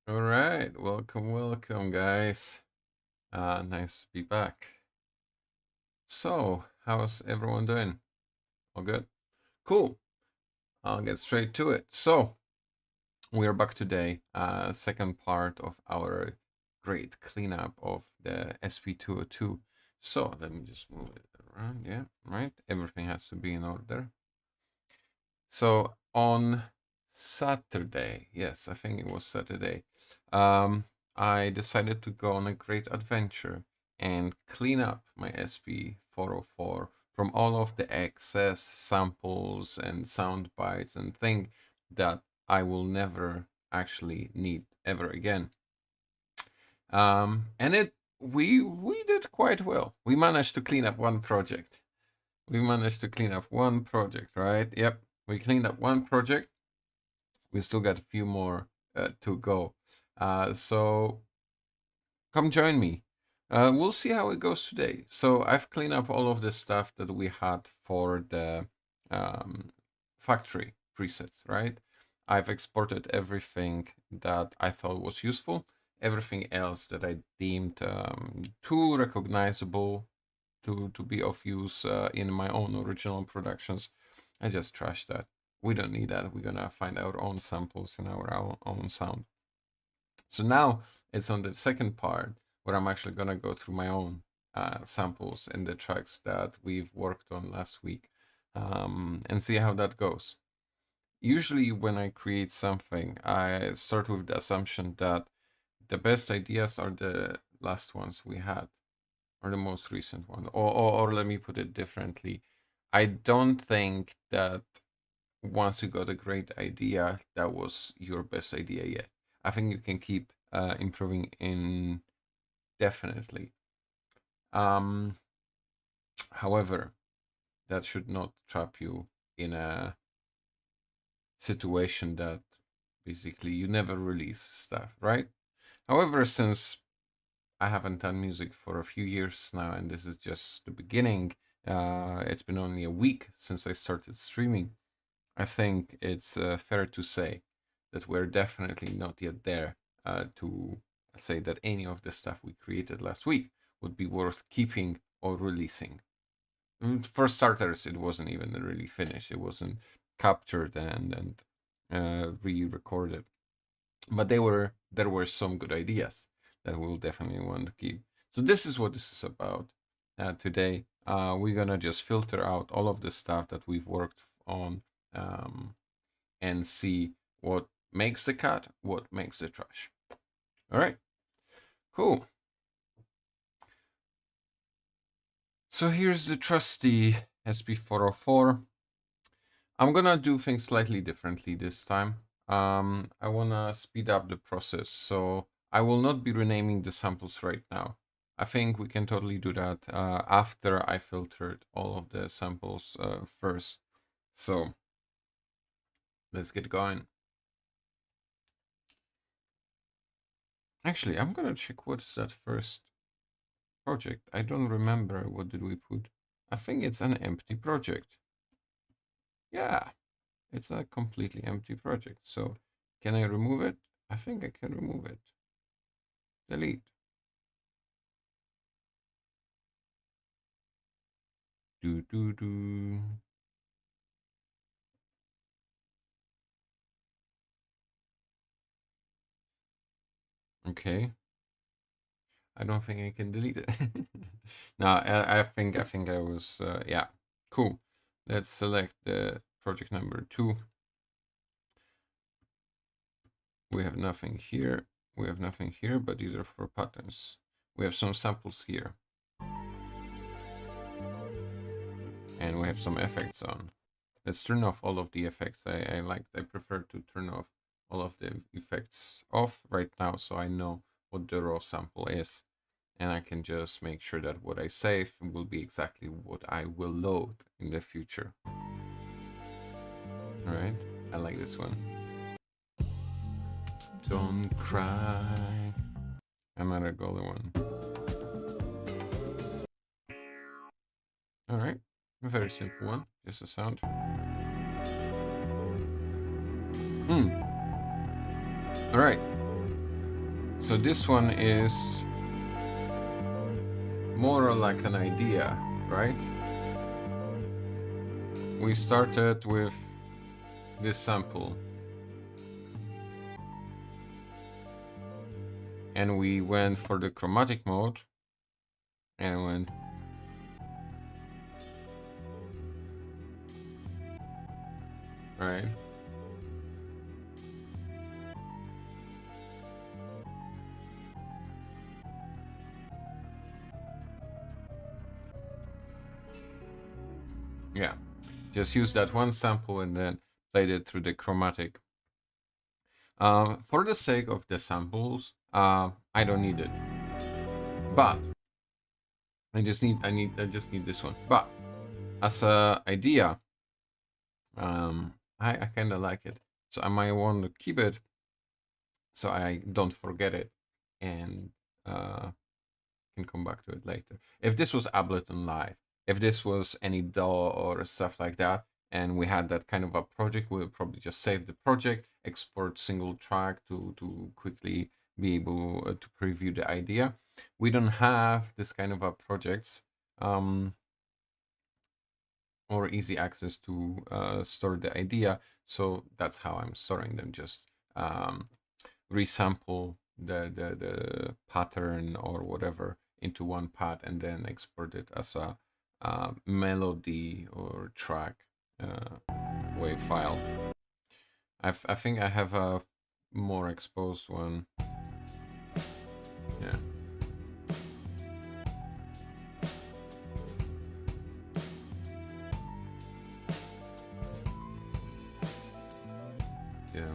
All right, welcome, guys. Nice to be back. So, how's everyone doing? All good? Cool. I'll get straight to it. So, we are back today. Second part of our great cleanup of the SP-202. So, let me just move it around. Yeah, right. Everything has to be in order. So, on Saturday, yes, I think it was Saturday, um, I decided to go on a great adventure and clean up my SP-404 from all of the excess samples and sound bites and thing that I will never actually need ever again. And we did quite well. We managed to clean up one project. We managed to clean up one project, right? Yep, we cleaned up one project. We still got a few more to go. So come join me. We'll see how it goes today. So I've cleaned up all of the stuff that we had for the um, factory presets, right? I've exported everything that I thought was useful. Everything else that I deemed too recognizable to be of use in my own original productions, I just trashed that. We don't need that. We're gonna find our own samples in our own sound. So now it's on the second part where I'm actually gonna go through my own samples and the tracks that we've worked on last week and see how that goes. Usually when I create something, I start with the assumption that the best ideas are the last ones we had or the most recent one. Or let me put it differently. I don't think that once you got a great idea, that was your best idea yet. I think you can keep improving indefinitely. Um, However, that should not trap you in a situation that basically you never release stuff, right? However, since I haven't done music for a few years now, and this is just the beginning. It's been only a week since I started streaming. I think it's fair to say that we're definitely not yet there to say that any of the stuff we created last week would be worth keeping or releasing. For starters, it wasn't even really finished. It wasn't captured and re-recorded, but there were some good ideas that we'll definitely want to keep. So this is what this is about today. We're gonna just filter out all of the stuff that we've worked on um, and see what makes the cut, what makes the trash. All right, cool. So here's the trusty SP-404. I'm gonna do things slightly differently this time. I wanna speed up the process, so I will not be renaming the samples right now. I think we can totally do that after I filtered all of the samples first. So let's get going. Actually, I'm gonna check what's that first project. I don't remember what did we put. I think it's an empty project. Yeah, it's a completely empty project. So can I remove it? I think I can remove it. Delete. Do do do. Okay. I don't think I can delete it. No, I think I was yeah. Cool. Let's select the project number 2. We have nothing here. We have nothing here, but these are for patterns. We have some samples here. And we have some effects on. Let's turn off all of the effects. I prefer to turn off all of the effects off right now so I know what the raw sample is. And I can just make sure that what I save will be exactly what I will load in the future. Alright, I like this one. Don't cry. Another golden one. Alright, a very simple one, just a sound. Alright, So this one is more like an idea, right? We started with this sample and we went for the chromatic mode and went right. Yeah, just use that one sample and then played it through the chromatic. For the sake of the samples, I don't need it, but I just need this one. But as a idea, I kind of like it, so I might want to keep it so I don't forget it and can come back to it later. If this was Ableton Live, if this was any DAW or stuff like that, and we had that kind of a project, we would probably just save the project, export single track to quickly be able to preview the idea. We don't have this kind of a projects or easy access to store the idea, so that's how I'm storing them. Just resample the pattern or whatever into one path and then export it as a melody or track wave file. I think I have a more exposed one. Yeah. Yeah.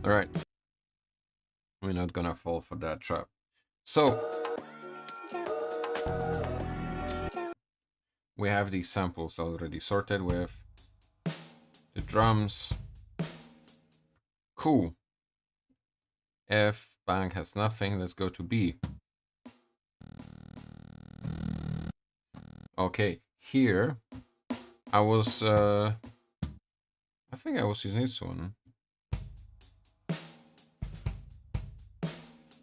All right. We're not gonna fall for that trap. So we have these samples already sorted with the drums. Cool. F bank has nothing. Let's go to B. Okay, here I was I think I was using this one.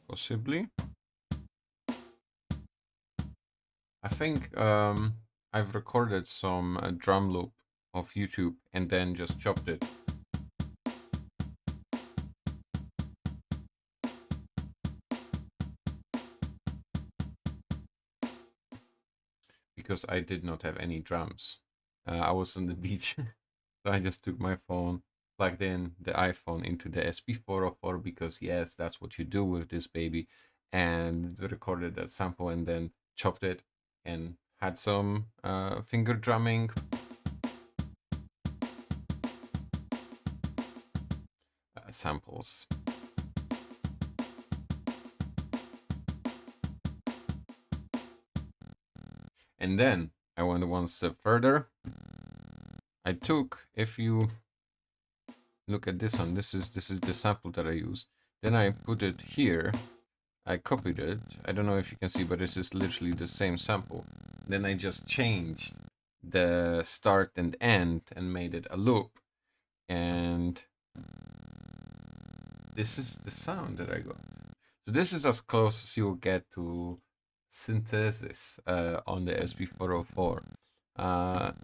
Possibly. I think I've recorded some drum loop of YouTube and then just chopped it. Because I did not have any drums. I was on the beach, so I just took my phone, plugged in the iPhone into the SP-404 because yes, that's what you do with this baby, and recorded that sample and then chopped it and had some finger drumming. Samples. And then I went one step further. I took, if you look at this one, this is the sample that I use. Then I put it here. I copied it. I don't know if you can see, but this is literally the same sample. Then I just changed the start and end and made it a loop. And this is the sound that I got. So this is as close as you'll get to synthesis on the SP-404.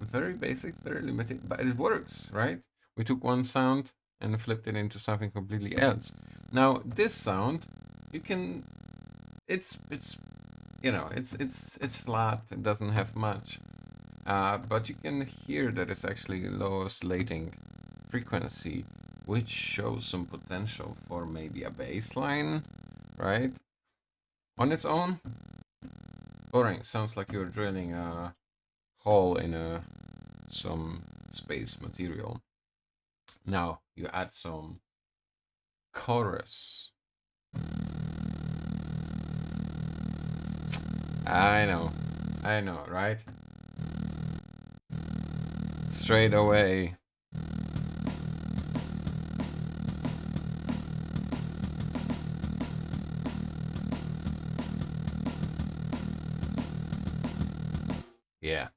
Very basic, very limited, but it works, right? We took one sound and flipped it into something completely else. Now this sound, you can, it's you know, it's flat. It doesn't have much, but you can hear that it's actually low oscillating frequency, which shows some potential for maybe a bass line, right? On its own, boring. Sounds like you're drilling a hole in some space material. Now you add some chorus. I know, right? Straight away, Yeah.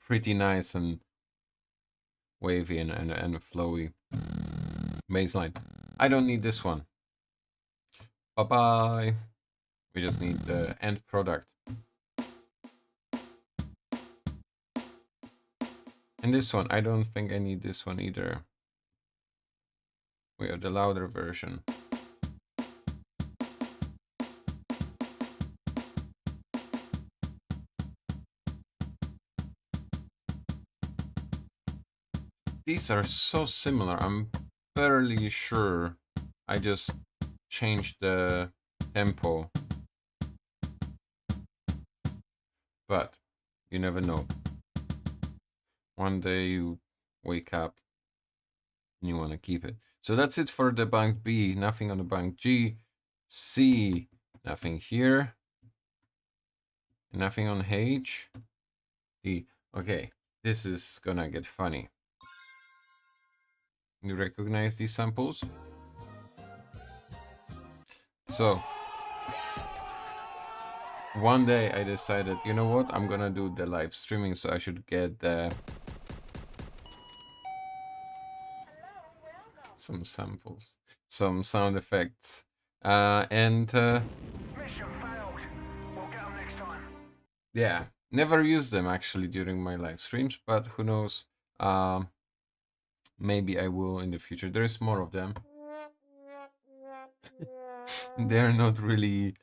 Pretty nice and wavy and flowy bass line. I don't need this one. Bye-bye. We just need the end product. And this one, I don't think I need this one either. We have the louder version. These are so similar. I'm fairly sure I just changed the tempo. But you never know. One day you wake up and you want to keep it. So that's it for the bank B. Nothing on the bank G. C, nothing here. Nothing on H. E. Okay, this is gonna get funny. You recognize these samples? So one day I decided, you know what, I'm gonna do the live streaming, so I should get some samples, some sound effects, and Mission failed. We'll get them next time. yeah, never used them actually during my live streams, but who knows, maybe I will in the future. There's more of them. They're not really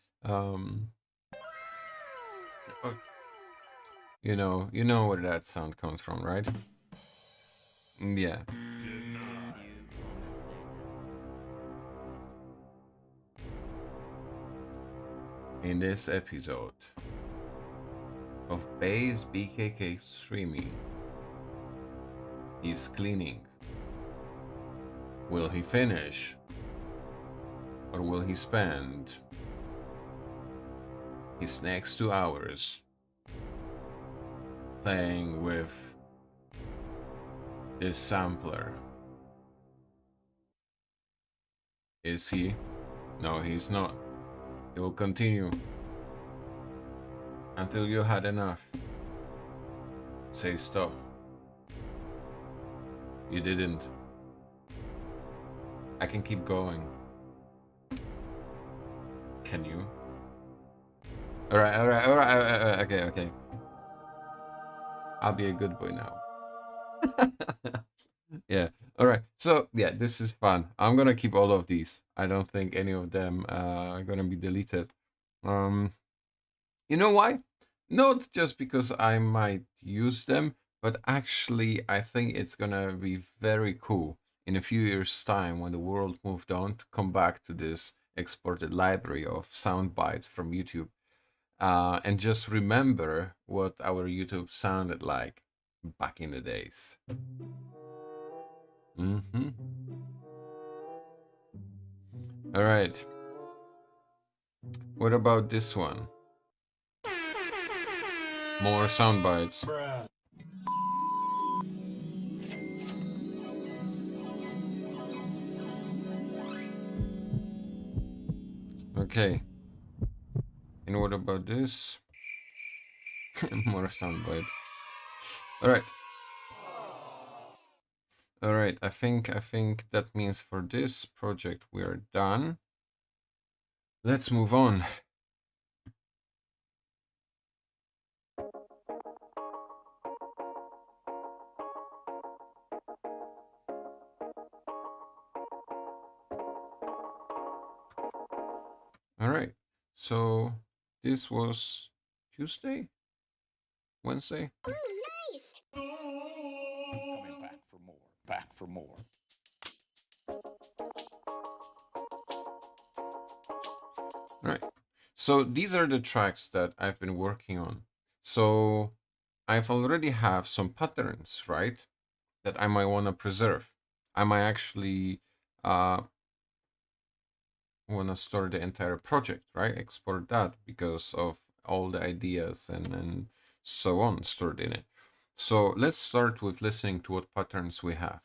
you know where that sound comes from, right? Yeah. In this episode of Bass BKK streaming, he's cleaning. Will he finish? Or will he spend his next 2 hours playing with this sampler? Is he? No, he's not. He will continue until you had enough. Say stop. You didn't. I can keep going. Can you? Alright, okay. I'll be a good boy now. Yeah, alright. So, yeah, this is fun. I'm gonna keep all of these. I don't think any of them are gonna be deleted. You know why? Not just because I might use them, but actually I think it's gonna be very cool in a few years' time when the world moved on to come back to this exported library of sound bites from YouTube and just remember what our YouTube sounded like back in the days. All right. What about this one? More sound bites. Okay. And what about this? More sound bites. All right. All right. I think that means for this project we are done. Let's move on. All right. So this was Tuesday, Wednesday. Oh, nice. Coming back for more. Back for more. All right. So these are the tracks that I've been working on. So I've already have some patterns, right, that I might want to preserve. I might actually want to store the entire project, right? Export that because of all the ideas and so on stored in it. So let's start with listening to what patterns we have.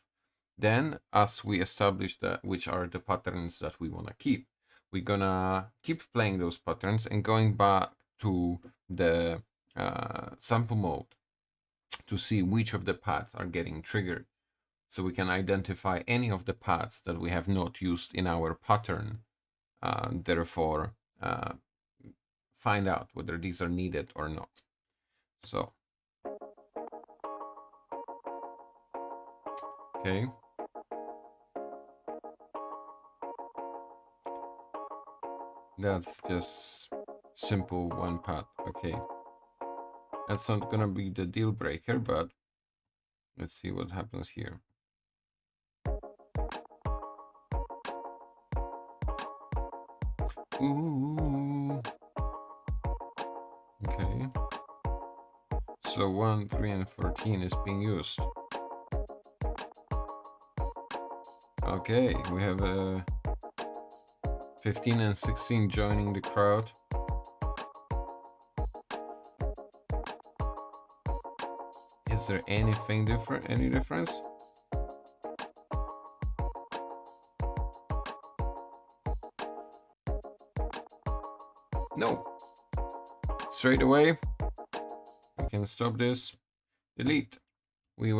Then, as we establish that which are the patterns that we want to keep, we're gonna keep playing those patterns and going back to the sample mode to see which of the paths are getting triggered. So we can identify any of the paths that we have not used in our pattern, therefore find out whether these are needed or not. So, okay. That's just simple one path. Okay. That's not gonna be the deal breaker, but let's see what happens here. Ooh. Okay. So 1, 3, and 14 is being used. Okay, we have 15 and 16 joining the crowd. Is there anything different? Any difference? No. Straight away, we can stop this. Delete. We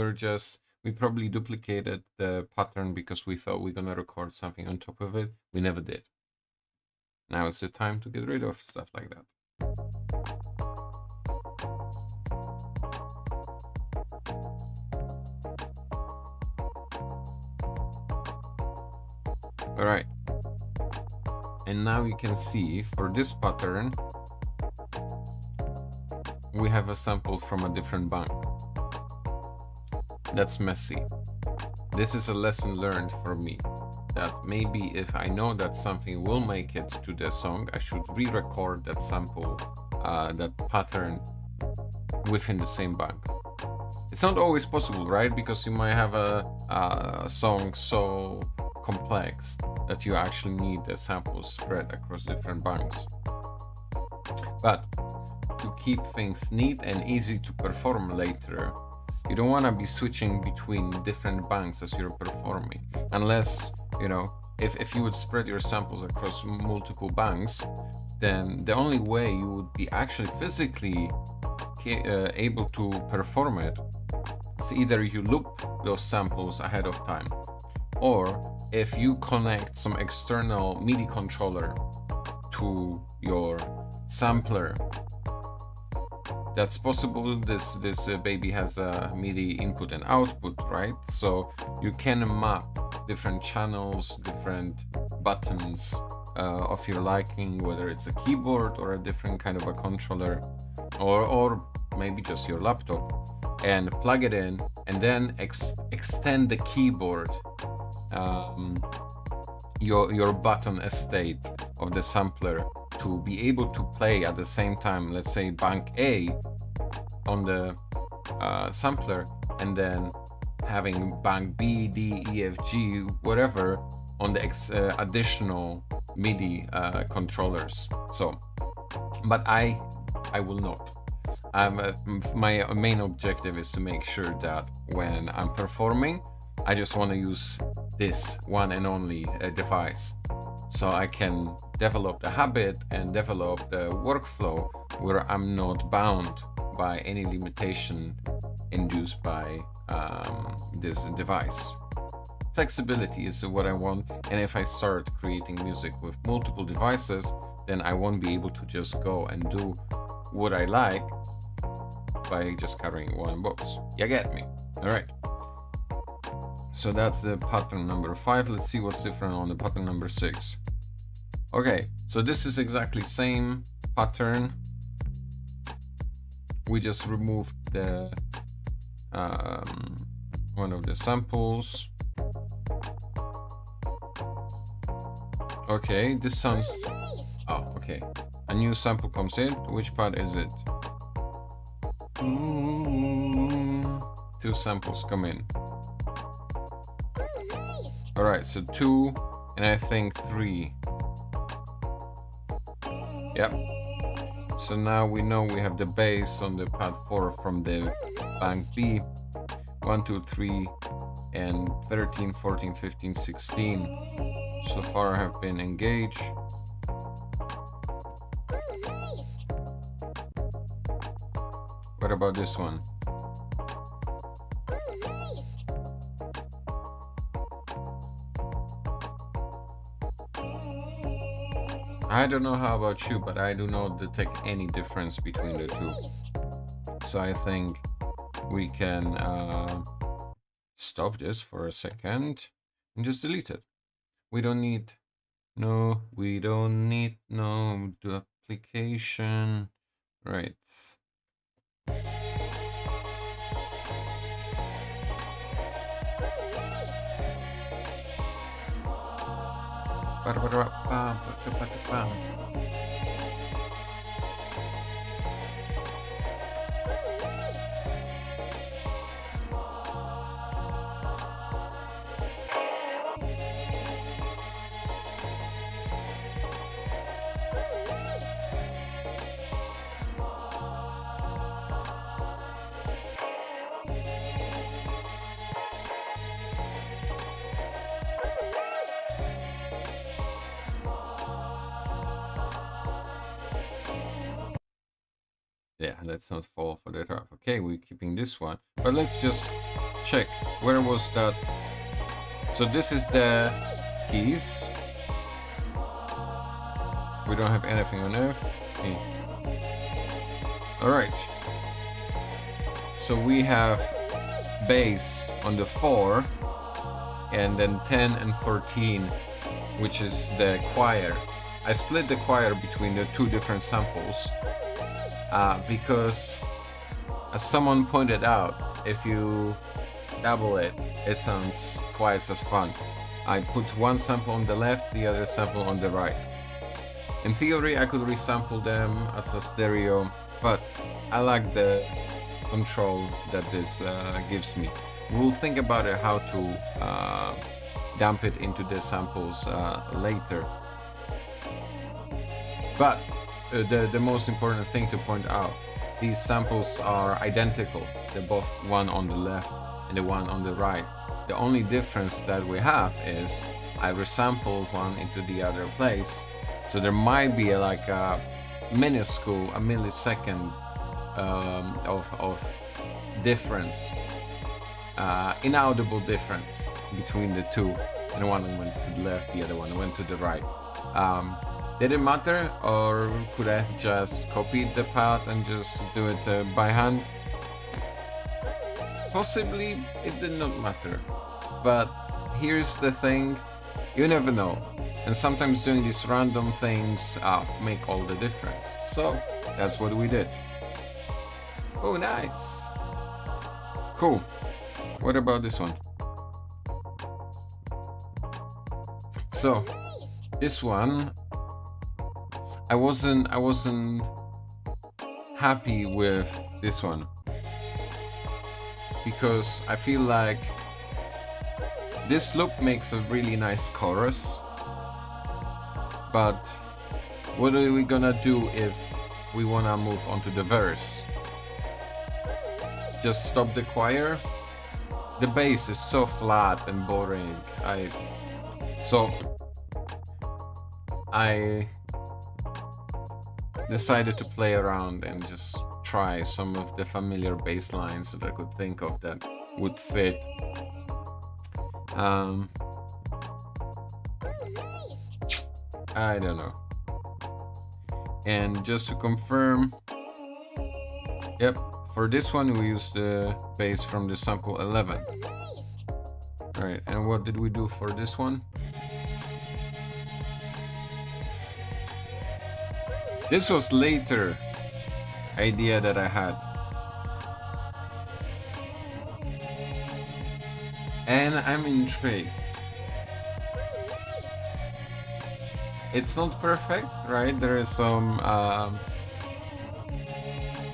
probably duplicated the pattern because we thought we're gonna record something on top of it. We never did. Now it's the time to get rid of stuff like that. All right. And now you can see for this pattern, we have a sample from a different bank. That's messy. This is a lesson learned for me, that maybe if I know that something will make it to the song, I should re-record that sample, that pattern within the same bank. It's not always possible, right? Because you might have a song so complex that you actually need the samples spread across different banks. But to keep things neat and easy to perform later, you don't want to be switching between different banks as you're performing, unless, you know, if you would spread your samples across multiple banks, then the only way you would be actually physically able to perform it is either you loop those samples ahead of time, or if you connect some external MIDI controller to your sampler. That's possible. This baby has a MIDI input and output, right? So you can map different channels, different buttons of your liking, whether it's a keyboard or a different kind of a controller, or maybe just your laptop, and plug it in, and then extend the keyboard, your button estate of the sampler, to be able to play at the same time, let's say bank A on the sampler, and then having bank B, D, E, F, G, whatever on the additional MIDI controllers. So, but I will not. My main objective is to make sure that when I'm performing, I just want to use this one and only device, so I can develop the habit and develop the workflow where I'm not bound by any limitation induced by this device. Flexibility is what I want, and if I start creating music with multiple devices, then I won't be able to just go and do what I like by just carrying one box. You get me? All right. So that's the pattern number 5. Let's see what's different on the pattern number 6. Okay, so this is exactly same pattern. We just removed the one of the samples. Okay, this sounds... Oh, okay. A new sample comes in. Which part is it? Two samples come in. All right, so 2 and I think 3. Yep. So now we know we have the bass on the pad 4 from the bank B. 1, 2, 3, and 13, 14, 15, 16 so far have been engaged. What about this one? I don't know how about you, but I do not detect any difference between the two. So I think we can stop this for a second and just delete it. We don't need no duplication. Right. Yeah, let's not fall for the trap. Okay, we're keeping this one, but let's just check where was that. So this is the keys. We don't have anything on F. Okay. All right. So we have bass on the 4, and then 10 and 14, which is the choir. I split the choir between the two different samples. Because, as someone pointed out, if you double it, it sounds twice as fun. I put one sample on the left, the other sample on the right. In theory, I could resample them as a stereo, but I like the control that this gives me. We'll think about it, how to dump it into the samples later. But the most important thing to point out, these samples are identical. They're both one on the left and the one on the right. The only difference that we have is I resampled one into the other place. So there might be like a minuscule, a millisecond of difference, inaudible difference between the two. And one went to the left, the other one went to the right. Did it matter, or could I have just copied the path and just do it by hand? Possibly it did not matter, but here's the thing, you never know, and sometimes doing these random things make all the difference. So that's what we did. Oh, nice. Cool. What about this one? So this one, I wasn't happy with this one because I feel like this loop makes a really nice chorus, but what are we gonna do if we wanna move on to the verse? Just stop the choir? The bass is so flat and boring. I decided to play around and just try some of the familiar bass lines that I could think of that would fit. I don't know. And just to confirm, yep, for this one we used the bass from the sample 11. Alright, and what did we do for this one? This was later idea that I had. And I'm intrigued. It's not perfect, right? There is some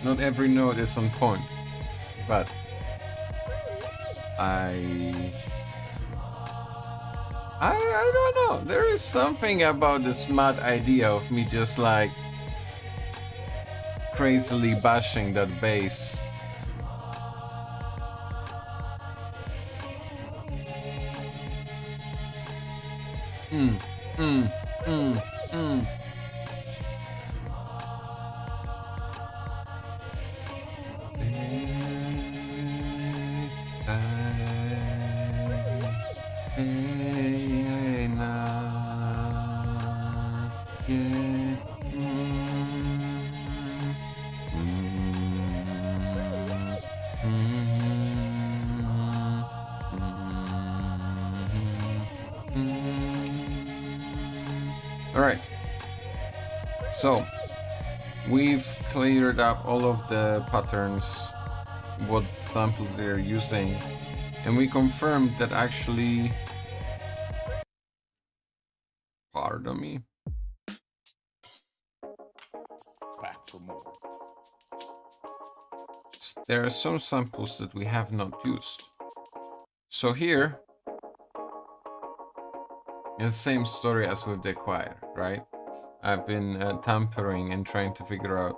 not every note is on point, but I don't know. There is something about this mad idea of me just like crazily bashing that bass. All right. So we've cleared up all of the patterns, what samples they're using, and we confirmed that actually, pardon me, Back for more. there are some samples that we have not used. So here, it's the same story as with the choir, right? I've been tampering and trying to figure out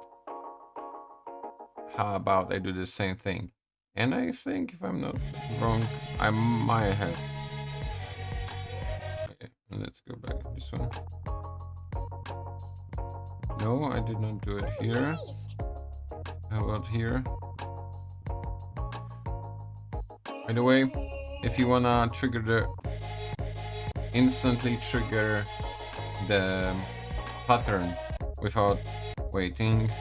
how about I do the same thing. And I think, if I'm not wrong, I might have. Okay, let's go back to this one. No, I did not do it here. How about here? By the way, if you wanna trigger instantly trigger the pattern without waiting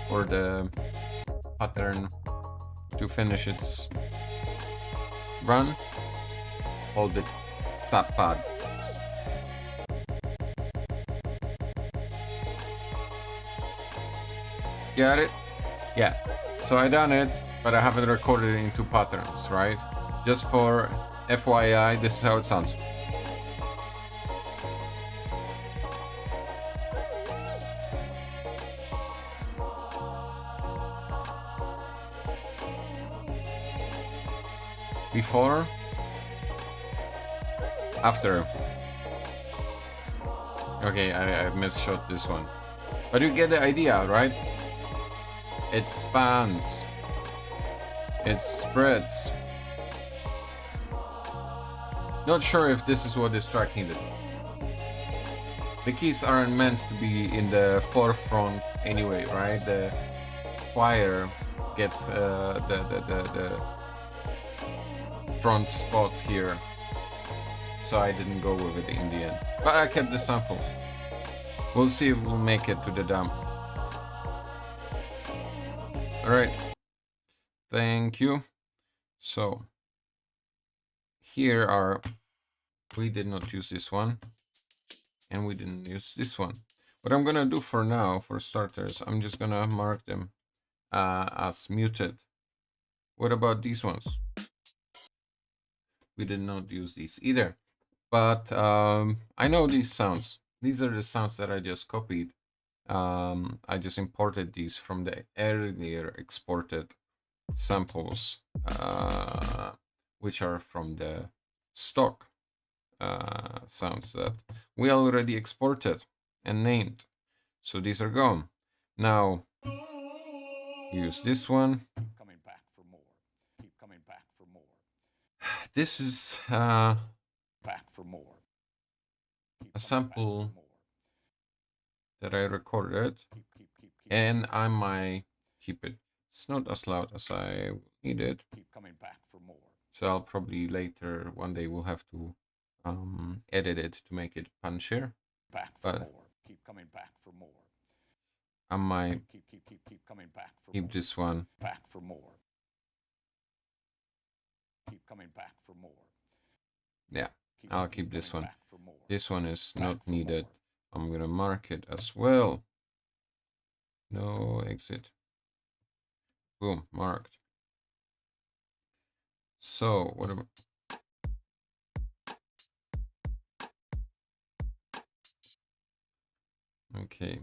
for the pattern to finish its run, hold the sub pad. Got it? Yeah. So I done it, but I haven't recorded it into patterns, right? Just for FYI, this is how it sounds. Before, after. Okay, I misshot this one. But you get the idea, right? It spans. It spreads. Not sure if this is what this track needed. The keys aren't meant to be in the forefront anyway, right? The choir gets the front spot here, so I didn't go with it in the end. But I kept the samples. We'll see if we'll make it to the dump. Alright, thank you. So here are, we did not use this one, and we didn't use this one. What I'm gonna do for now, for starters, I'm just gonna mark them as muted. What about these ones? We did not use these either, but I know these sounds. These are the sounds that I just copied. I just imported these from the earlier exported samples, which are from the stock sounds that we already exported and named. So these are gone. Now use this one. Keep coming back for more. Keep coming back for more. This is Back for more. Keep a coming sample back for more. that I recorded, Keep. and I might keep it. It's not as loud as I need it. Keep coming back for more. So I'll probably later, one day, we'll have to edit it to make it punchier. Back for But more. Keep coming back for more. I might Keep coming back for keep more. this one. Back for more. Keep coming back for more. Yeah, I'll keep this one. Back for more. This one is Back not for needed. more. I'm gonna mark it as well. No exit. Boom, marked. So what about? Okay.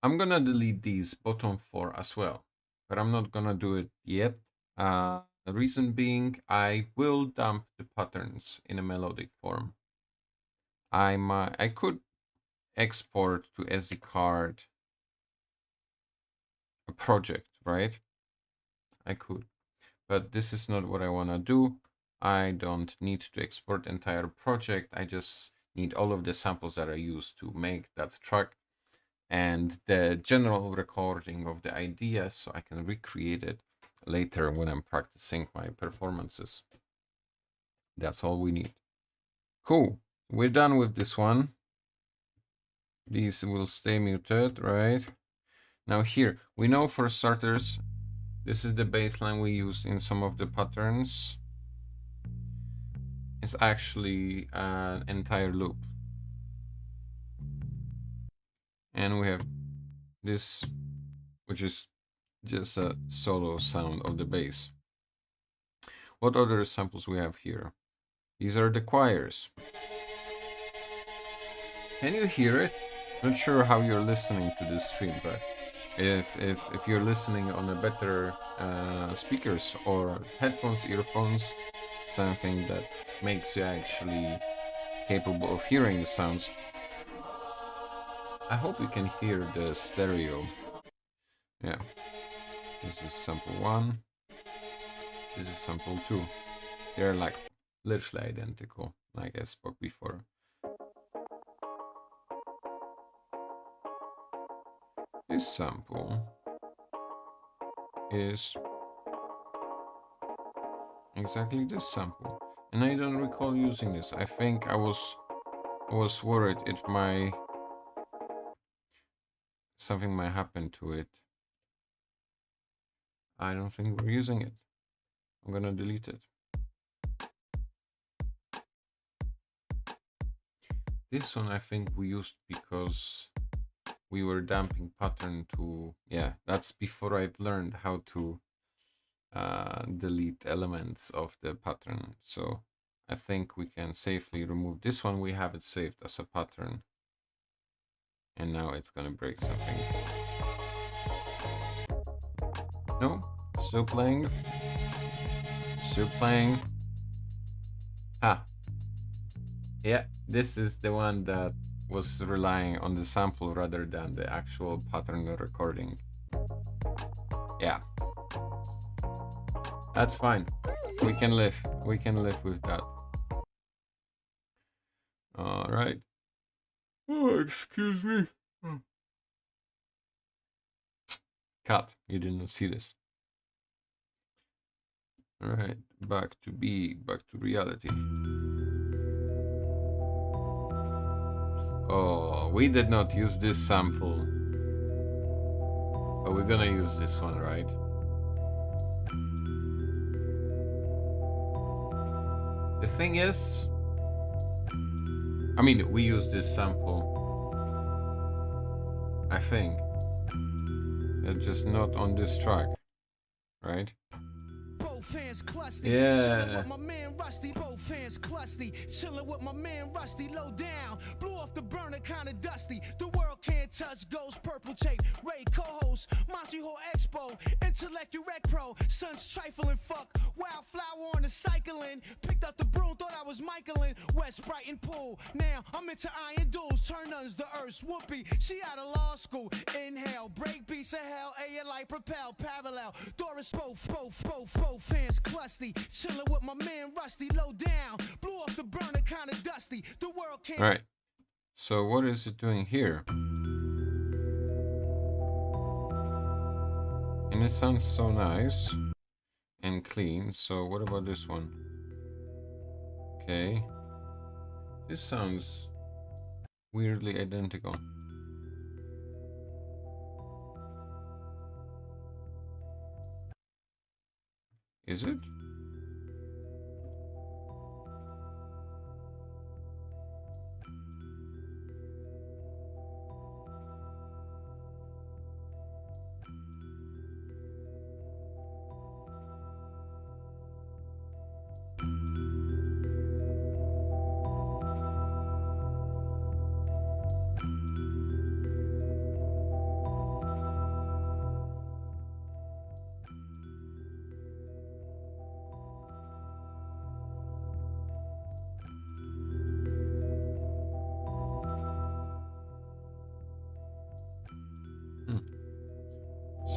I'm gonna delete these bottom 4 as well, but I'm not gonna do it yet. The reason being, I will dump the patterns in a melodic form. I could export to SD card a project, right? I could, but this is not what I wanna do. I don't need to export entire project. I just need all of the samples that I use to make that track and the general recording of the idea, so I can recreate it later when I'm practicing my performances. That's all we need. Cool, we're done with this one. These will stay muted, right? Now here, we know for starters, this is the baseline we used in some of the patterns. It's actually an entire loop. And we have this, which is just a solo sound of the bass. What other samples we have here? These are the choirs. Can you hear it? Not sure how you're listening to this stream, but if you're listening on a better speakers or headphones, earphones, something that makes you actually capable of hearing the sounds, I hope you can hear the stereo. Yeah, this is sample 1, this is sample 2. They're like literally identical, like I spoke before. This sample is exactly this sample, and I don't recall using this. I think I was worried something might happen to it. I don't think we're using it. I'm gonna delete it. This one I think we used because we were damping pattern to, yeah, that's before I've learned how to delete elements of the pattern. So I think we can safely remove this one. We have it saved as a pattern. And now it's gonna break something. No, still playing. Still playing. Ah. Yeah, this is the one that was relying on the sample rather than the actual pattern recording. Yeah. That's fine. We can live. We can live with that. All right. Oh, excuse me. Cut. You didn't see this. All right. Back to B. Back to reality. Oh, we did not use this sample. But we're gonna use this one, right? The thing is, I mean, we use this sample, I think. It's just not on this track, right? Yeah. My man Rusty, both hands clusty. Chilling with my man Rusty, low down. Blew off the burner, kinda dusty. The world can't touch ghost, purple tape. Ray co-host, Montreal Expo. Intellect Rec Pro. Son's trifling fuck. Wildflower on the cycling. Picked up the broom, thought I was Michaelin. West Brighton Pool. Now I'm into iron duels. Turn uns the earth. Whoopee. She out of law school. Inhale. Break beats of hell. A light propel. Parallel. Doris both hands clusty. Chilling with my man Rusty, low down. Blew off the burner, kinda dusty. The world can't. All right. So what is it doing here? And it sounds so nice and clean. So what about this one? Okay. This sounds weirdly identical. Is it?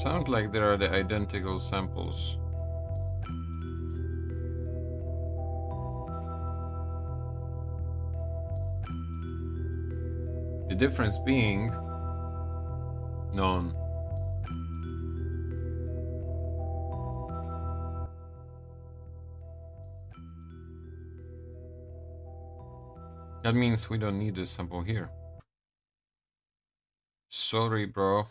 Sound like there are the identical samples. The difference being none. That means we don't need this sample here. Sorry, bro.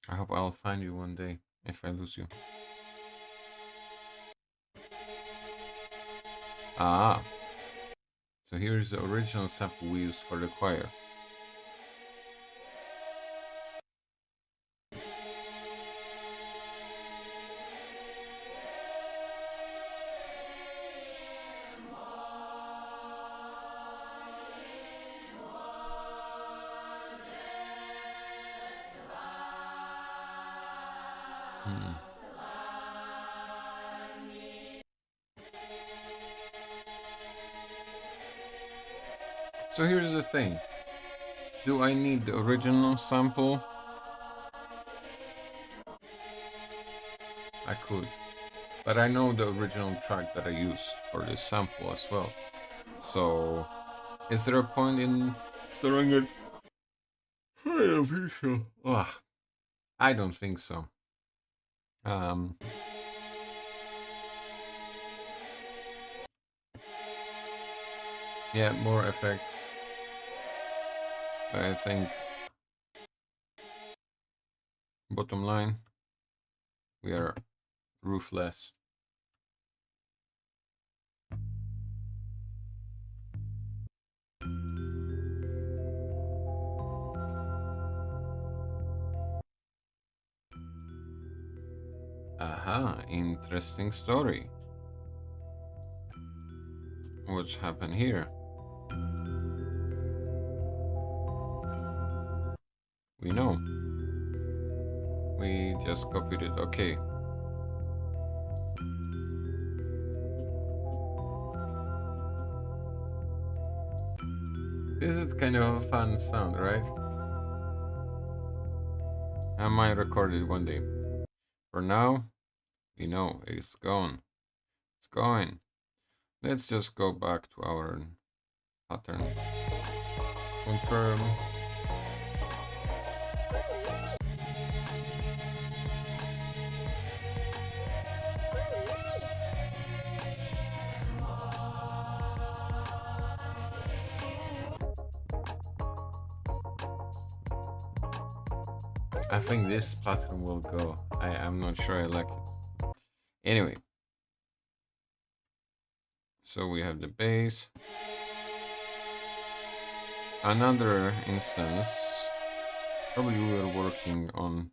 I hope I'll find you one day if I lose you. Ah. So here's the original sample we used for the choir. So here's the thing. Do I need the original sample? I could. But I know the original track that I used for this sample as well. So, is there a point in storing it? I don't think so. Ugh. I don't think so. Yeah, more effects. I think bottom line, we are ruthless. Aha, interesting story. What's happened here? We know. We just copied it. Okay. This is kind of a fun sound, right? I might record it one day. For now, we know it's gone. It's going. Let's just go back to our pattern. Confirm. I think this pattern will go. I'm not sure I like it. Anyway. So we have the bass. Another instance. Probably we were working on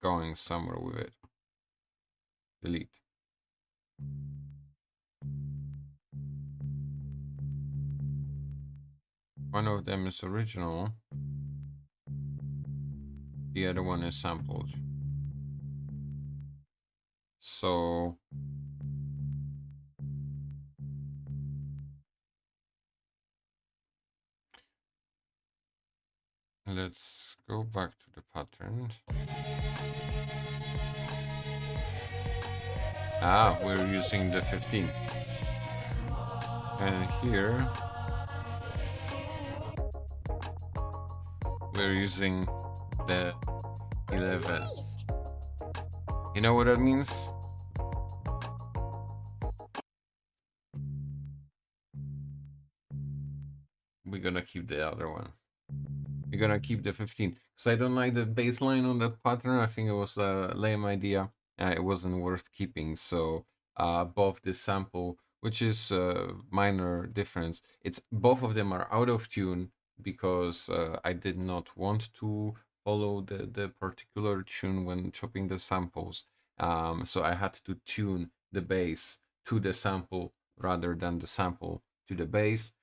going somewhere with it. Delete. One of them is original. The other one is sampled. So let's go back to the pattern. Ah, we're using the 15. And here we're using the 11. You know what that means? We're gonna keep the other one. We're gonna keep the 15 because I don't like the baseline on that pattern. I think it was a lame idea. It wasn't worth keeping. So above this sample, which is a minor difference, it's both of them are out of tune because I did not want to follow the particular tune when chopping the samples. So I had to tune the bass to the sample rather than the sample to the bass.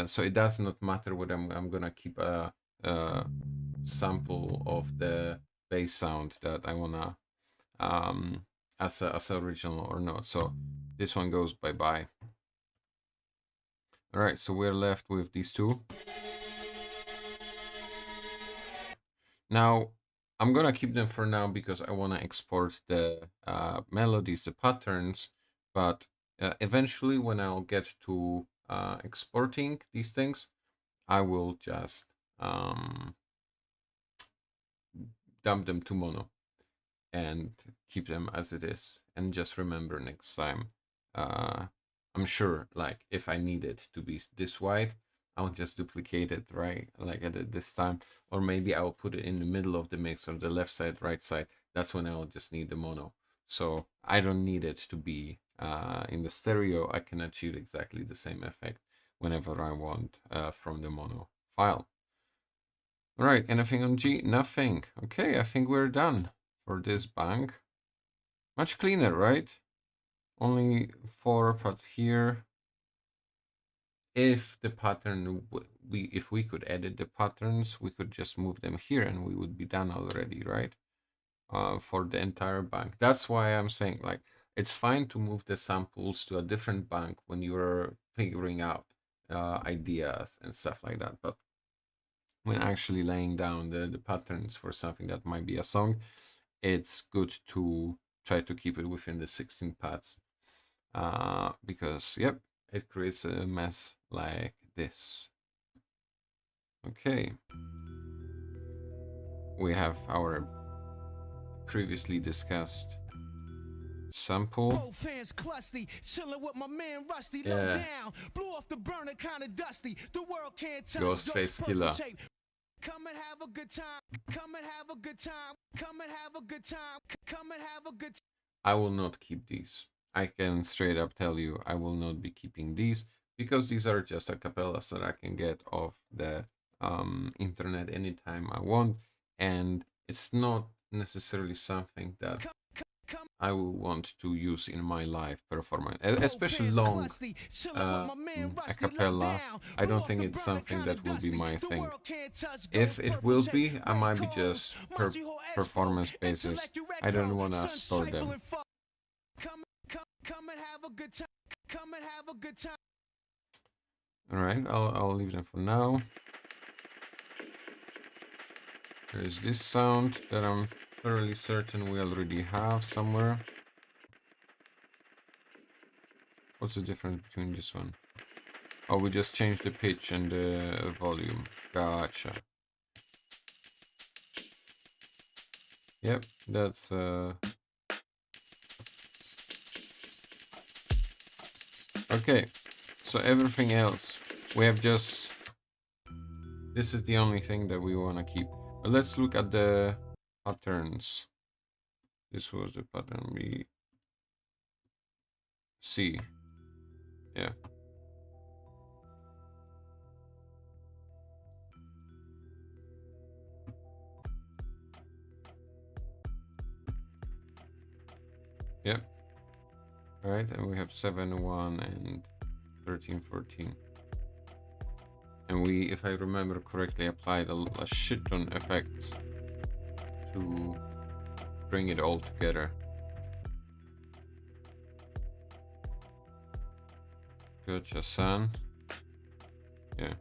So it does not matter whether I'm gonna keep a sample of the bass sound that I wanna as a original or not. So this one goes bye-bye. All right, so we're left with these two. Now I'm gonna keep them for now because I wanna export the melodies, the patterns, but eventually when I'll get to exporting these things, I will just dump them to mono and keep them as it is, and just remember next time, I'm sure like if I need it to be this wide, I'll just duplicate it, right, like at this time, or maybe I'll put it in the middle of the mix or the left side, right side. That's when I'll just need the mono. So I don't need it to be in the stereo. I can achieve exactly the same effect whenever I want from the mono file. All right, anything on G? Nothing. Okay, I think we're done for this bank. Much cleaner, right? Only 4 parts here. If the pattern, if we could edit the patterns, we could just move them here and we would be done already, right? for the entire bank. That's why I'm saying, like, it's fine to move the samples to a different bank when you're figuring out ideas and stuff like that. But when actually laying down the patterns for something that might be a song, it's good to try to keep it within the 16 pads. Because, yep, it creates a mess like this. Okay. We have our previously discussed sample. Both hands clusty, chilling with my man Rusty. Low Yeah. down, blew off the burner, kinda dusty. The world can't touch Ghostface Ghost Killer. Purple Tape. Come and have a good time. Come and have a good time. Come and have a good time. Come and have a good time. I will not keep these. I can straight up tell you I will not be keeping these, because these are just a cappellas that I can get off the internet anytime I want, and it's not necessarily something that I will want to use in my live performance, especially long a cappella. I don't think it's something that will be my thing. If it will be, I might be just per performance basis. I don't want to store them. Come and have a good time. Come and have a good time. All right, I'll leave them for now. There's this sound that I'm fairly certain we already have somewhere. What's the difference between this one? Oh, we just changed the pitch and the volume. Gotcha. Yep, that's okay. So everything else we have just, this is the only thing that we want to keep. But let's look at the patterns. This was the pattern we see. Yeah. Yep. All right, and we have 7-1 and 13-14. And we, if I remember correctly, applied a shit ton effects to bring it all together. Gotcha, son. Yeah.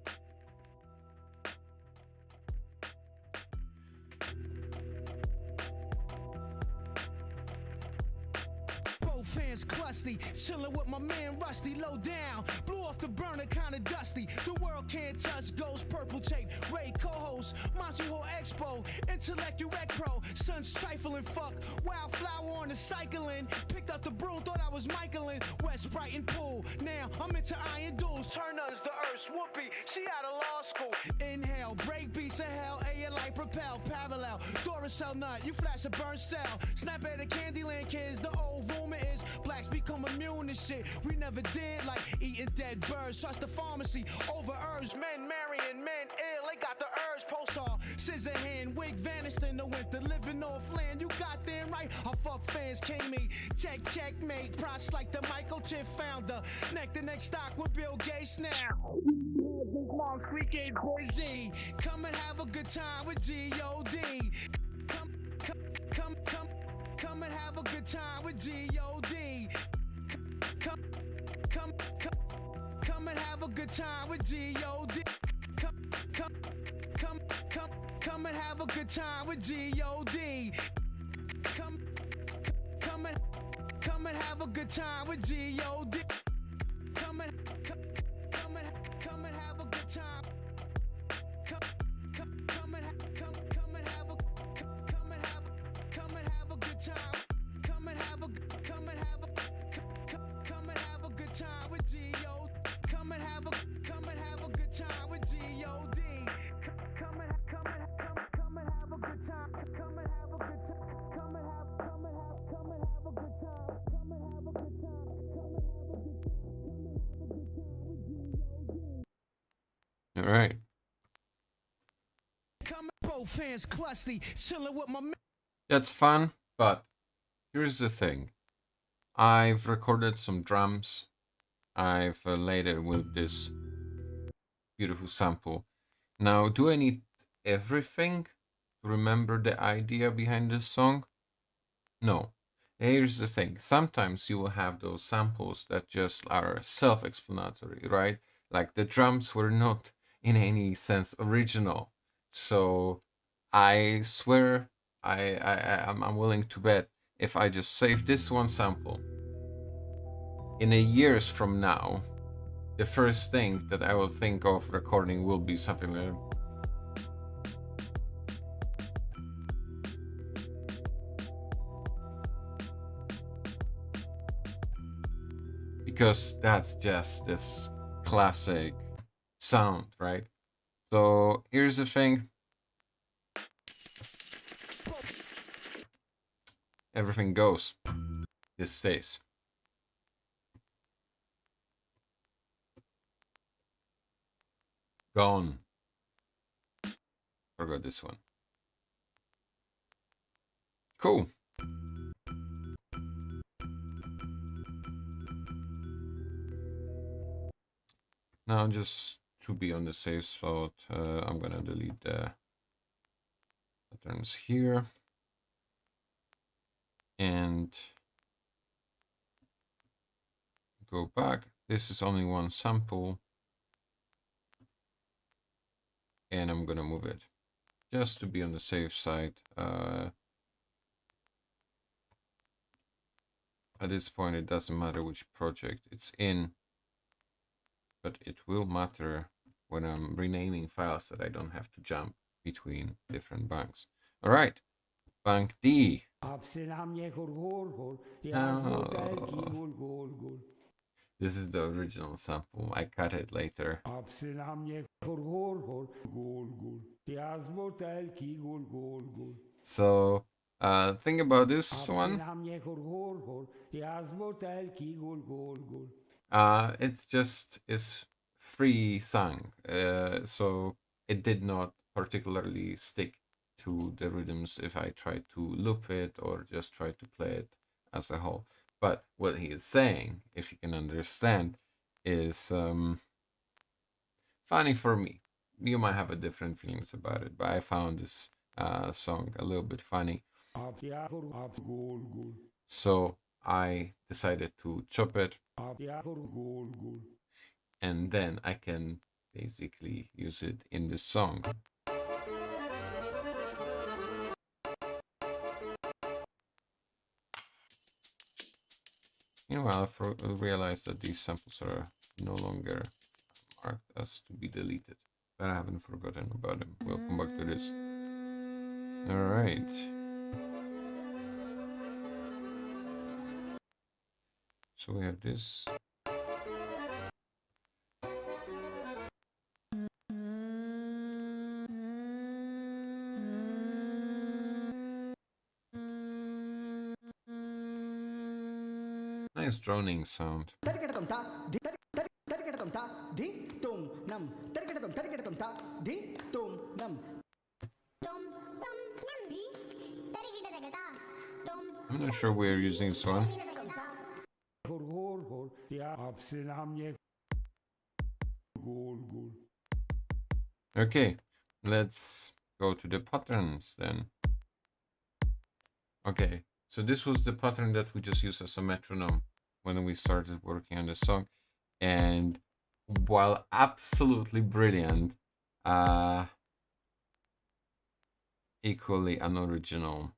Fans clusty, chilling with my man Rusty. Low down, blew off the burner, kinda dusty. The world can't touch Ghost Purple Tape. Ray co-host, Montreal Expo, Intellect Direct Pro. Son's trifling fuck, wildflower on the cycling. Picked up the broom, thought I was Michaelin. West Brighton Pool, now I'm into iron duels. Turner's the Earth, Whoopi, she out of law school. Inhale, break beats of hell, air light propel, parallel. Duracell nut, you flash a burn cell. Snap at the Candyland kids, the old rumor is blacks become immune to shit we never did, like eating dead birds. Trust the pharmacy over herbs. Men marrying men ill, they got the urge. Pulsar, scissor hand, wig vanished in the winter. Living off land, you got them right. I fuck fans, K-me. Checkmate. Props like the Michael Chip founder. Neck to neck stock with Bill Gates now. Long squeaky busy. Come and have a good time with G.O.D. Come and have a good time with G.O.D. Come and have a good time with G.O.D. Come and have a good time with G.O.D. Come and have a good time with G.O.D. Come and have a good time. Come and have a good time. Come and have a good time with G.O. Come and have a good time with G.O.D. Come and have a good time. Come and have a good time. Come and have a good time. Come and have a good time. Come and have a good time. Come and have a good time. All right. Both hands clusty, chilling with my man. That's fun, but here's the thing. I've recorded some drums. I've laid it with this beautiful sample. Now, do I need everything to remember the idea behind this song? No. Here's the thing. Sometimes you will have those samples that just are self-explanatory, right? Like the drums were not in any sense original. So I swear I'm willing to bet if I just save this one sample, in a years from now, the first thing that I will think of recording will be something like, because that's just this classic sound, right? So here's the thing. Everything goes. This stays. Gone. Forgot this one. Cool. Now, just to be on the safe spot, I'm gonna delete the patterns here and go back. This is only one sample, and I'm gonna move it just to be on the safe side. At this point, it doesn't matter which project it's in, but it will matter when I'm renaming files that I don't have to jump between different banks. All right, bank D. This is the original sample. I cut it later. So, think about this one. It's just is free sung, so it did not particularly stick to the rhythms if I tried to loop it or just try to play it as a whole. But what he is saying, if you can understand, is funny for me. You might have a different feelings about it, but I found this song a little bit funny. So I decided to chop it, and then I can basically use it in this song. Meanwhile, I realized that these samples are no longer marked as to be deleted, but I haven't forgotten about them. We'll come back to this. All right. So we have this. Nice droning sound. I'm not sure we're using this one. Okay, let's go to the patterns then. Okay, so this was the pattern that we just used as a metronome when we started working on the song. And while absolutely brilliant, equally unoriginal.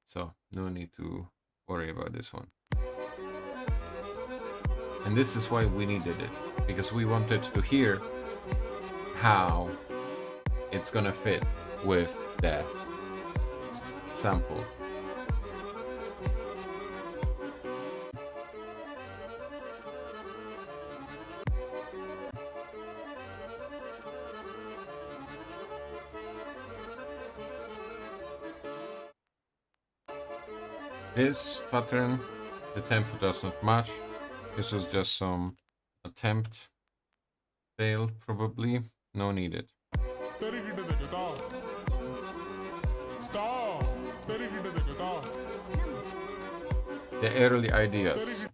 So no need to worry about this one. And this is why we needed it, because we wanted to hear how it's gonna fit with the sample. This pattern, the tempo does not match. This was just some attempt fail, probably. No needed. The early ideas.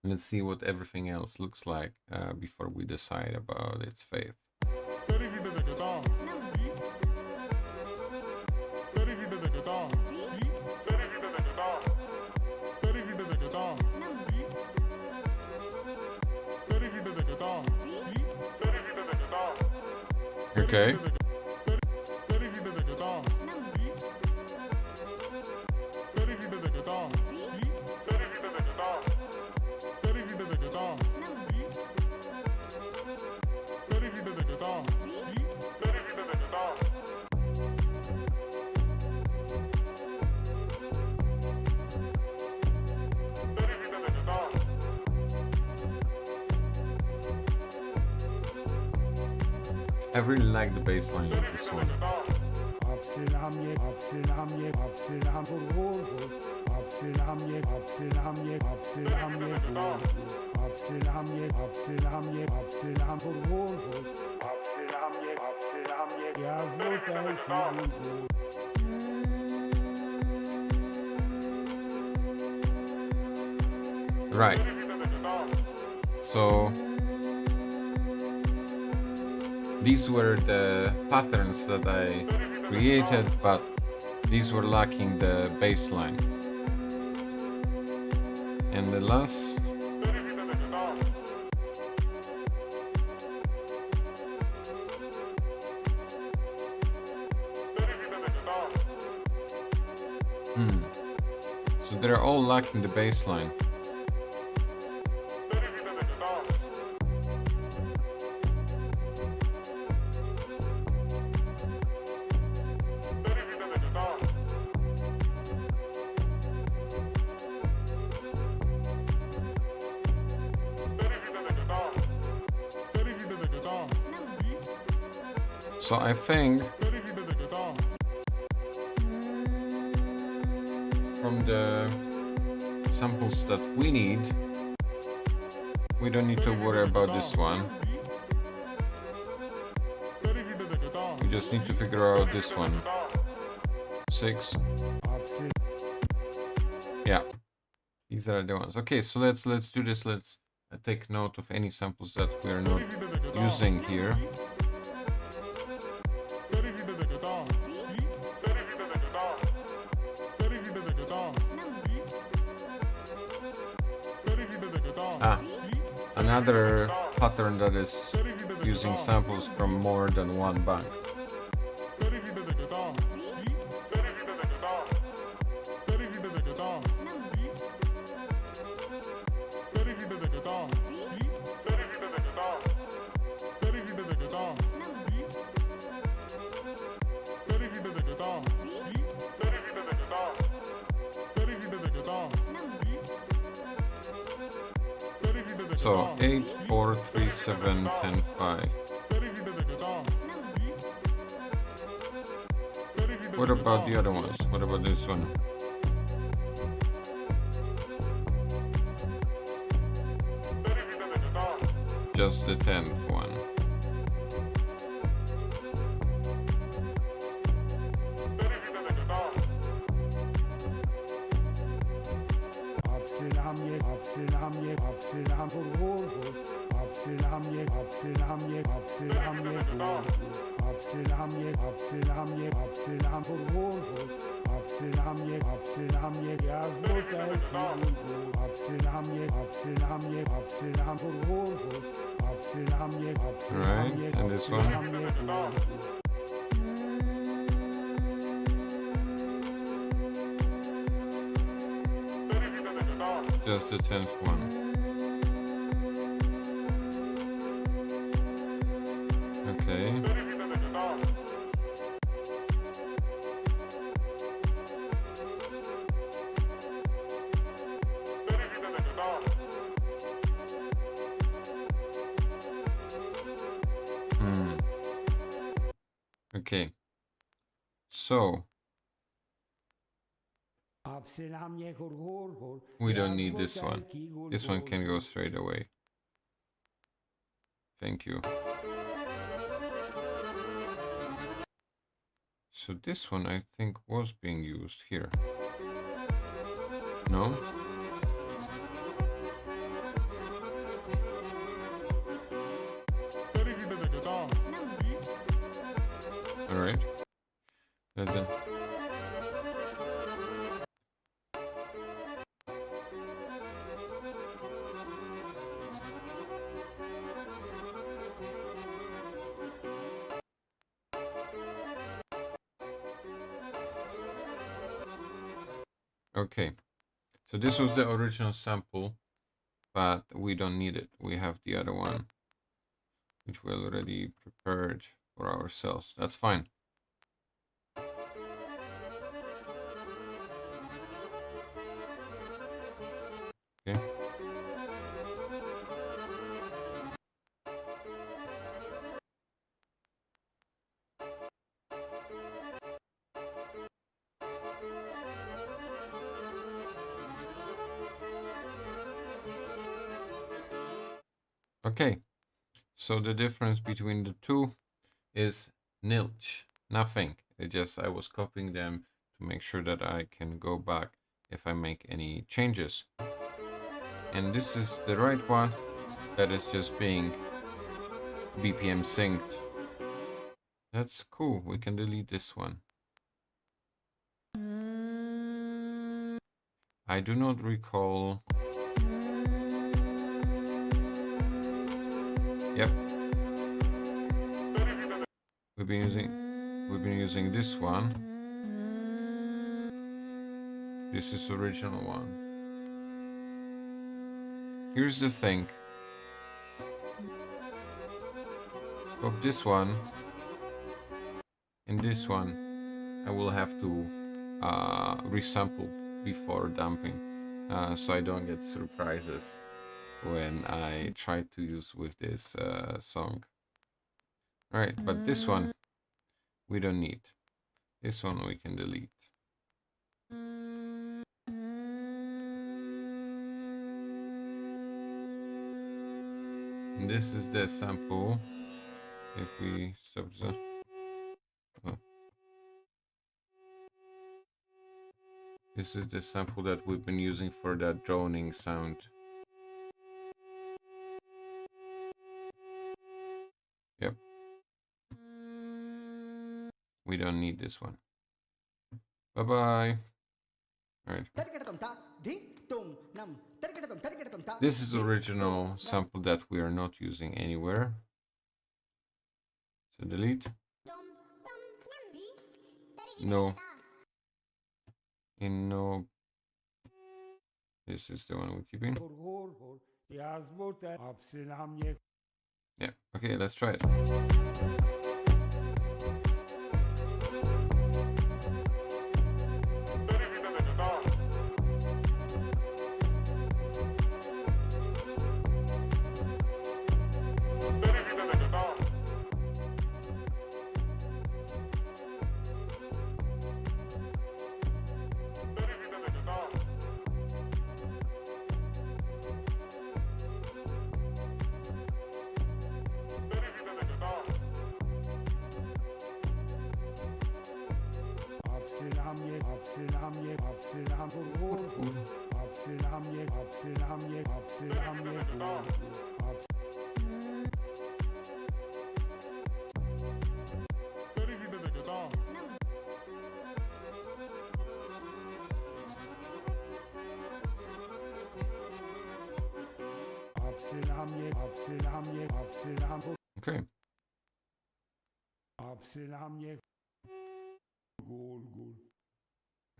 Let's see what everything else looks like before we decide about its fate. Okay. I really like the bass line of this one. Right. So these were the patterns that I created, but these were lacking the bass line. And the last so they're all lacking the bass line. So I think from the samples that we need, we don't need to worry about this one. We just need to figure out this one. 6. Yeah, these are the ones. Okay, so let's do this. Let's take note of any samples that we are not using here. Another pattern that is using samples from more than one bank. So 8, 4, 3, 7, 10, 5. What about the other ones? What about this one? Just the 10th one. Right, and this one. Just the 10th one. Okay. Okay. So we don't need this one. This one can go straight away. Thank you. So this one I think was being used here. No? All right. Then. Okay, so this was the original sample, but we don't need it. We have the other one, which we already prepared for ourselves. That's fine. Okay. Okay, so the difference between the two is nilch, nothing. I was copying them to make sure that I can go back if I make any changes. And this is the right one that is just being BPM synced. That's cool. We can delete this one. I do not recall. Yep. We've been using this one. This is original one. Here's the thing. Of this one and this one, I will have to resample before dumping, so I don't get surprises when I try to use with this song. All right, but this one we don't need. This one we can delete. And this is the sample. If we stop the... Oh. This is the sample that we've been using for that droning sound. Yep. We don't need this one. Bye-bye. Alright. This is original sample that we are not using anywhere. So delete. No. In no. This is the one we're keeping. Yeah, okay, let's try it. Okay.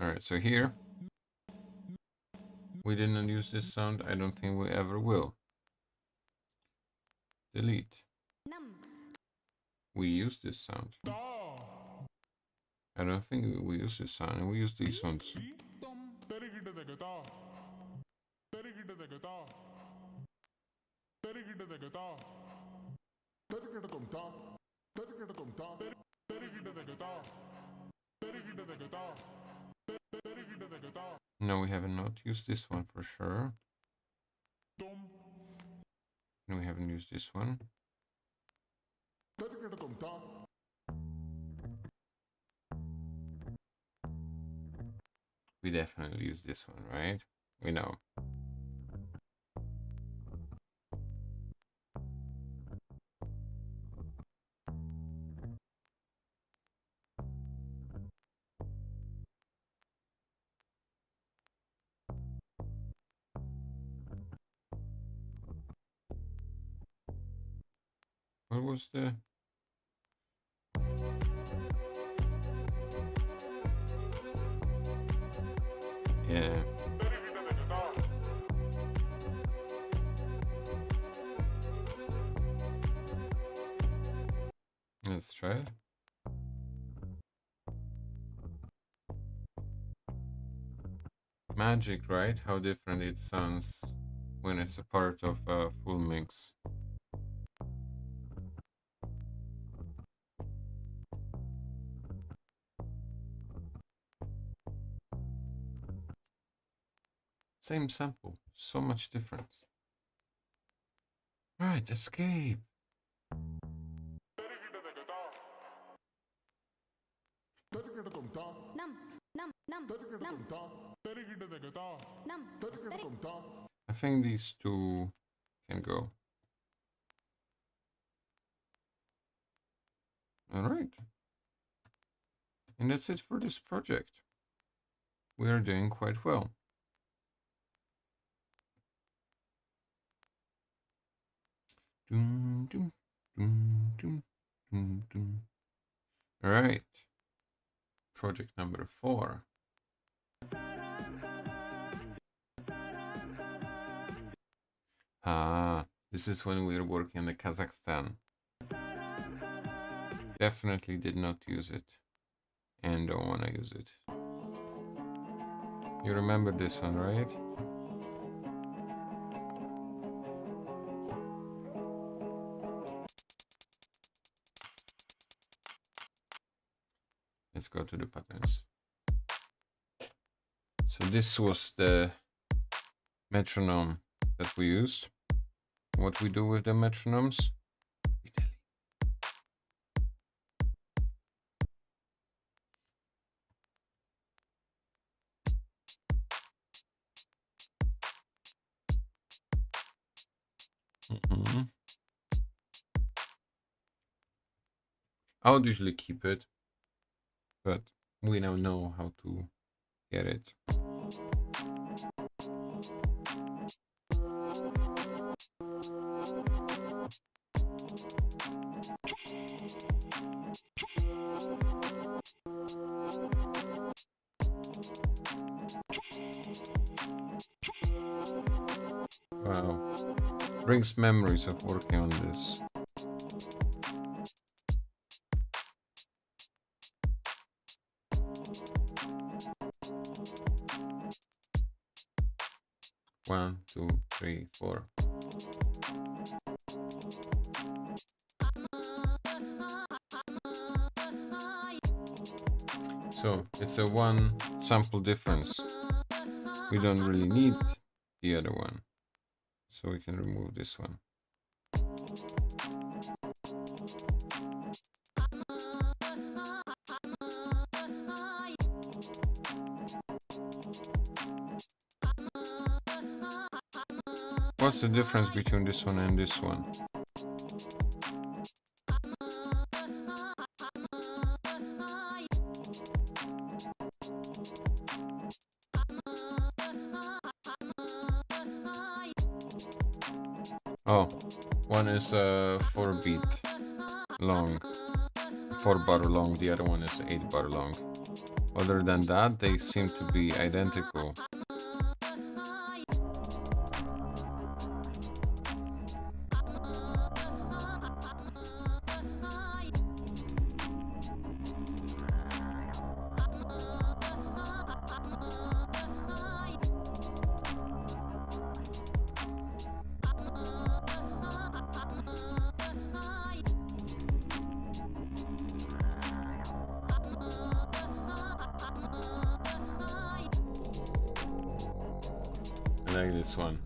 Alright, so here we didn't use this sound. I don't think we ever will. Delete. We use this sound. I don't think we use this sound, and we use these ones. No, we haven't not used this one for sure. No, we haven't used this one. We definitely use this one, right? We know. What was the... Yeah. Let's try it. Magic, right? How different it sounds when it's a part of a full mix. Same sample, so much difference. Right, escape. I think these two can go. All right. And that's it for this project. We are doing quite well. All right. Project number 4. This is when we were working in Kazakhstan. Definitely did not use it and don't want to use it. You remember this one, right? Let's go to the patterns. So this was the metronome that we used. What we do with the metronomes? I would usually keep it, but we now know how to get it. Wow, brings memories of working on this. One, two, three, four. So it's a one sample difference. We don't really need the other one, so we can remove this one. What's the difference between this one and this one? Oh, one is 4 beat long, 4 bar long, the other one is 8 bar long. Other than that, they seem to be identical. I like this one.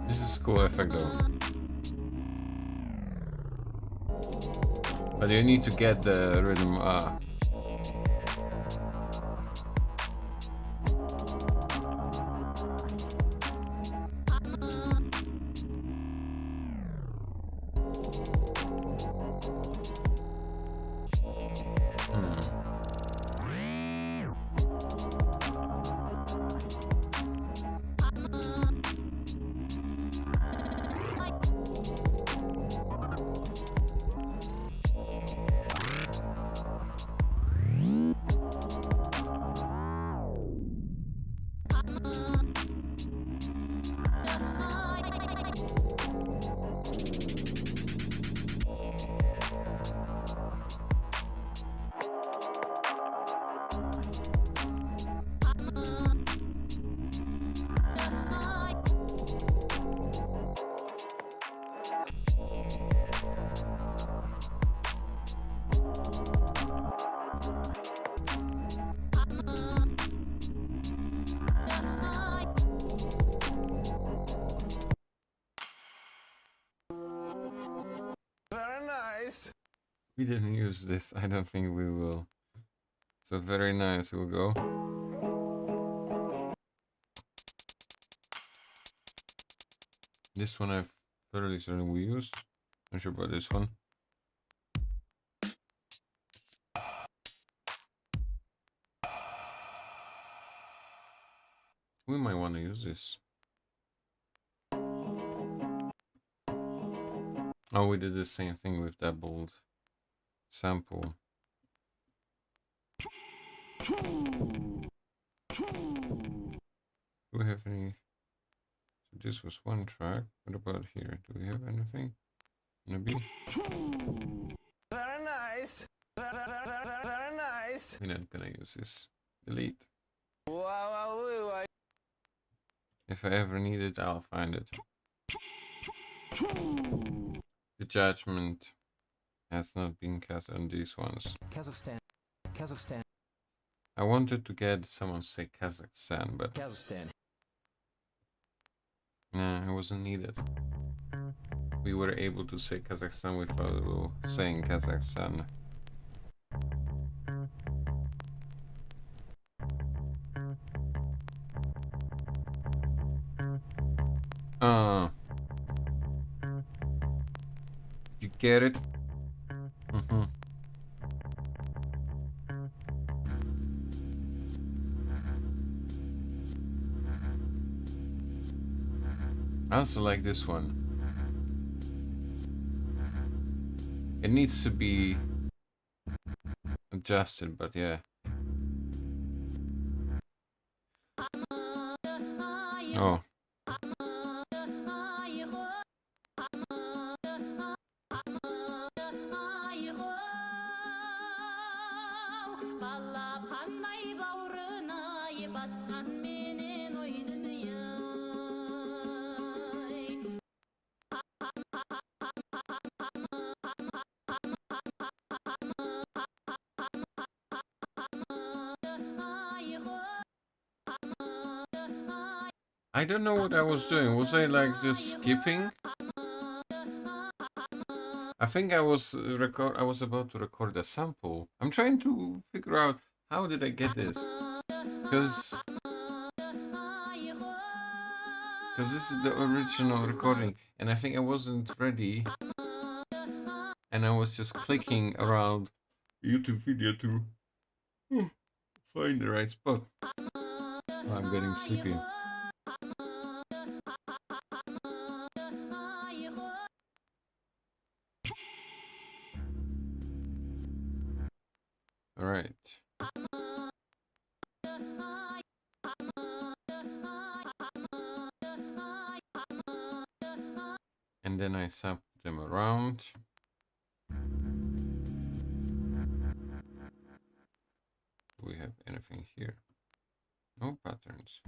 This is cool effect though. But you need to get the rhythm. Very nice. We didn't use this. I don't think we will. So very nice. We'll go. This one I've fairly certain we used. Not sure about this one. We might want to use this. Oh, we did the same thing with that bold sample. Do we have any? So this was one track. What about here? Do we have anything? Maybe. Very nice. Very nice. We're not gonna use this. Delete. Wow. If I ever need it, I'll find it. The judgment has not been cast on these ones. Kazakhstan. I wanted to get someone say Kazakhstan, but nah, it wasn't needed. We were able to say Kazakhstan without saying Kazakhstan. You get it? I also like this one. It needs to be adjusted, but yeah. Oh. I don't know what I was doing. Was I like just skipping? I think I was I was about to record a sample. I'm trying to figure out how did I get this? Because this is the original recording, and I think I wasn't ready, and I was just clicking around YouTube video to find the right spot. Oh, I'm getting sleepy. All right. And then I sample them around. Do we have anything here? No patterns.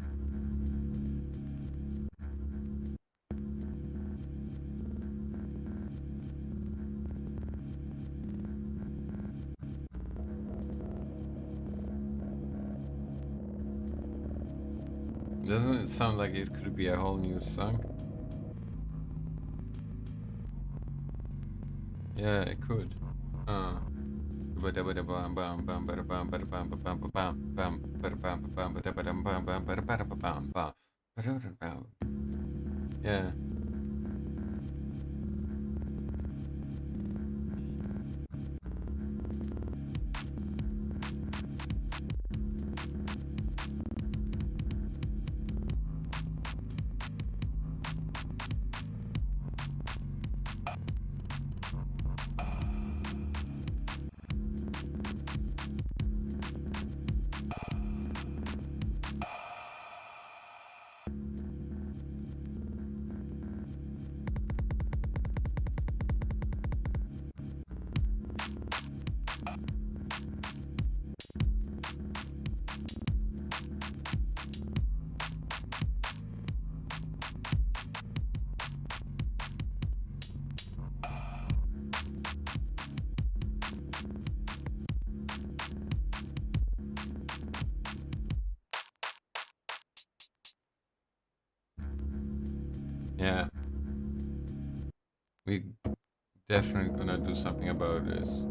Doesn't it sound like it could be a whole new song? Yeah, it could. Yeah. Yeah. We definitely gonna do something about this.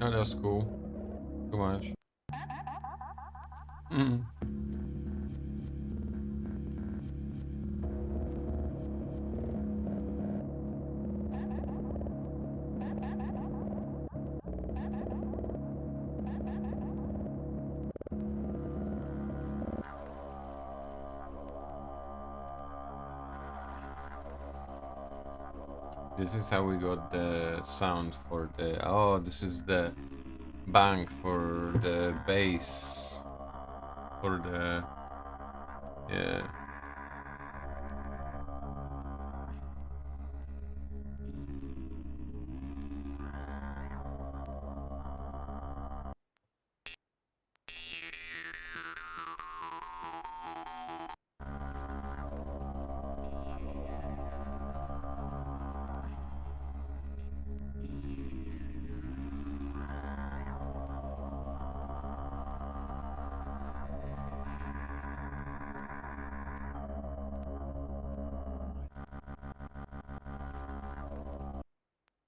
Oh, that's cool. Too much. Mm. This is how we got the sound for the... Oh, this is the bank for the bass. For the... Yeah.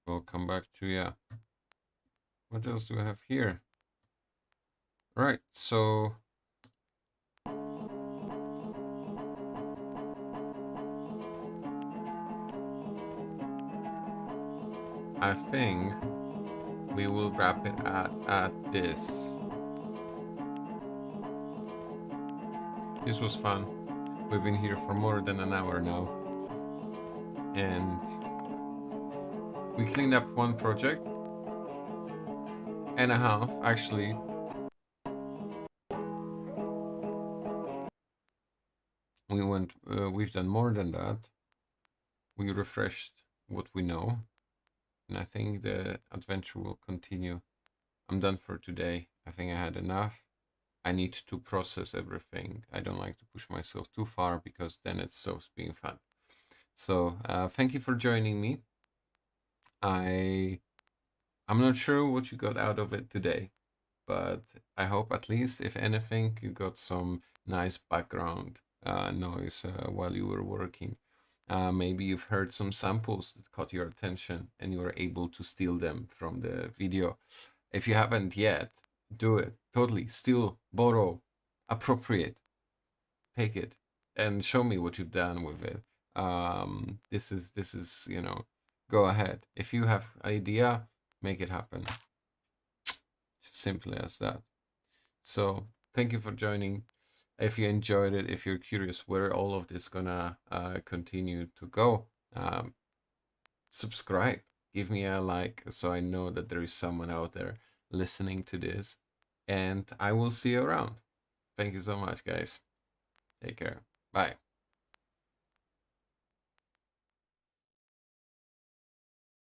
We'll come back to, yeah. What else do I have here? Right, so... I think we will wrap it at this. This was fun. We've been here for more than an hour now. And we cleaned up one project and a half, actually. We've done more than that. We refreshed what we know. And I think the adventure will continue. I'm done for today. I think I had enough. I need to process everything. I don't like to push myself too far because then it stops being fun. So thank you for joining me. I'm not sure what you got out of it today, but I hope at least, if anything, you got some nice background noise while you were working. Maybe you've heard some samples that caught your attention and you were able to steal them from the video. If you haven't yet, do it. Totally. Steal, borrow, appropriate. Take it and show me what you've done with it. This is, you know, go ahead. If you have idea, make it happen. Simply as that. So thank you for joining. If you enjoyed it, if you're curious where all of this gonna continue to go, subscribe, give me a like so I know that there is someone out there listening to this, and I will see you around. Thank you so much, guys. Take care. Bye.